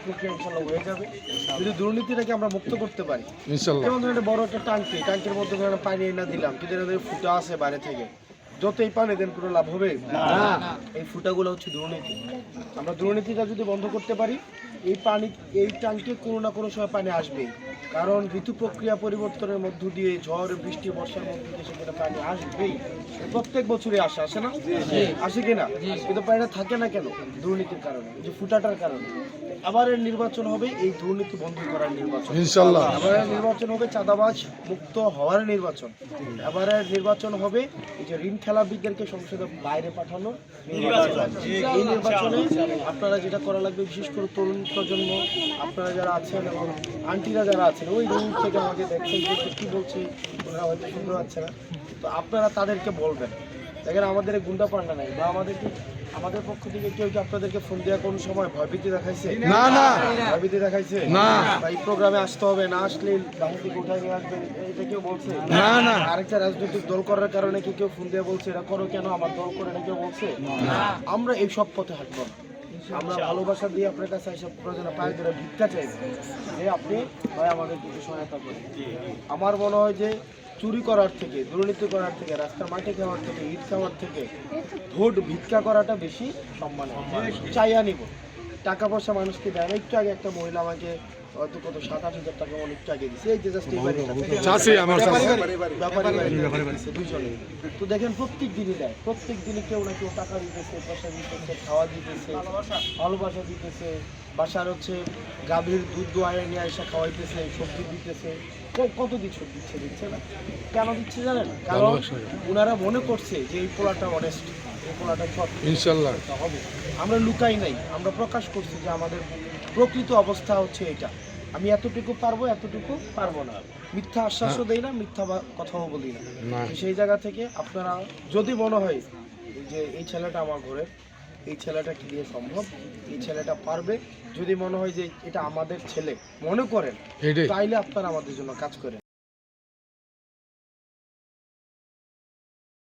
প্রক্রিয়া ইনশাল্লাহ হয়ে যাবে যদি দুর্নীতিটাকে আমরা মুক্ত করতে পারি। ইনশাল্লাহ। যেমন ধরেন একটা বড় একটা ট্যাঙ্কির মধ্যে ধরেন পানি এনে দিলাম, কিন্তু এদের ফুটা আছে বাইরে থেকে, যতই পানি দেন কোনো লাভ হবে না। এই ফুটাগুলো হচ্ছে দুর্নীতি। আমরা দুর্নীতিটা যদি বন্ধ করতে পারি, এই ট্যাঙ্কে কোনো না কোনো সময় পানি আসবেই, কারণ ঋতু প্রক্রিয়া পরিবর্তনের মধ্য দিয়ে ঝড় বৃষ্টি বর্ষার মধ্য দিয়ে সেখানে পানি আসবেই। প্রত্যেক বছরই আসে না? আসে কিনা? কিন্তু পানিটা থাকে না কেন? দুর্নীতির কারণে, যে ফুটাটার কারণে। আবার এর নির্বাচন হবে এই দুর্নীতি বন্ধ করার নির্বাচন ইনশাল্লাহ। আবার এর নির্বাচন হবে চাঁদাবাজ মুক্ত হওয়ার নির্বাচন। আবার এর নির্বাচন হবে এই যে ঋণ খেলাপিদেরকে সংসদের বাইরে পাঠানো নির্বাচন। এই নির্বাচনে আপনারা যেটা করা লাগবে, বিশেষ করে তরুণ প্রজন্ম আপনারা যারা আছেন এবং আন্টিরা যারা আছেন ওই দূর থেকে আমাকে দেখছেন যে কী বলছে, ওরা হয়তো শুনতে পাচ্ছে না, তো আপনারা তাদেরকে বলবেন। দেখেন আমাদের গুন্ডা পান্ডা নাই, বা আমাদের পক্ষ থেকে কেউ কি আপনাদেরকে ফোন দেওয়া কোন সময় ভয়ভীতি দেখাইছে? না না, ভয়ভীতি দেখাইছে না। বা এই প্রোগ্রামে আসতে হবে, না আসলে বাহির থেকে উঠাই নিয়ে আসবেন, এটা কেউ বলছে? না না। আরেকটা রাজনৈতিক দল করার কারণে কি কেউ ফোন দিয়ে বলছে এটা করো কেন, আমার দল করে না কেউ বলছে? আমরা এই সব পথে হাঁটবো না। আমরা ভালোবাসা দিয়ে আপনার কাছে এসব প্রয়োজনে পায়ে ধরে ভিক্ষা চাইব যে আপনি ভাই আমাদের কিছু সহায়তা করেন। আমার মনে হয় যে চুরি করার থেকে, দুর্নীতি করার থেকে, রাস্তার মাঠে খাওয়ার থেকে, ঈদ খাওয়ার থেকে ভোট ভিক্ষা করাটা বেশি সম্মান। চাইয়া নিব, টাকা পয়সা মানুষকে দেয় না। একটু আগে একটা মহিলা আমাকে হয়তো কত 7-8 হাজার টাকা মনে একটু আগে দিচ্ছে, এই যে জাস্ট দুইজনে। তো দেখেন প্রত্যেক দিনই দেয়, প্রত্যেক দিনই কেউ না কেউ টাকা দিতেছে, পয়সা দিতেছে, খাওয়া দিতেছে, ভালোবাসা দিতেছে, বাসার হচ্ছে গাভীর দুধ দোয়ায় নিয়ে এসে খাওয়াইতেছে, সবজি দিতেছে, কত কিছু দিচ্ছে না। কেন দিচ্ছে জানেন? কারণ ওনারা মনে করছে যে এই পোলাটা অনেস্ট, এই পোলাটা সৎ। ইনশাল্লাহ হবে। আমরা লুকাই নাই, আমরা প্রকাশ করছি যে আমাদের প্রকৃত অবস্থা হচ্ছে এটা। আমি এতটুকু পারবো না, মিথ্যা আশ্বাসও দেই না, মিথ্যা কথাও বলি না। সেই জায়গা থেকে আপনারা যদি মনে হয় যে এই ছেলেটা আমার ঘরে, এই ছেলেটা কি দিয়ে সম্ভব, এই ছেলেটা পারবে, যদি মনে হয় যে এটা আমাদের ছেলে মনে করেন, তাইলে আপনারা আমাদের জন্য কাজ করেন।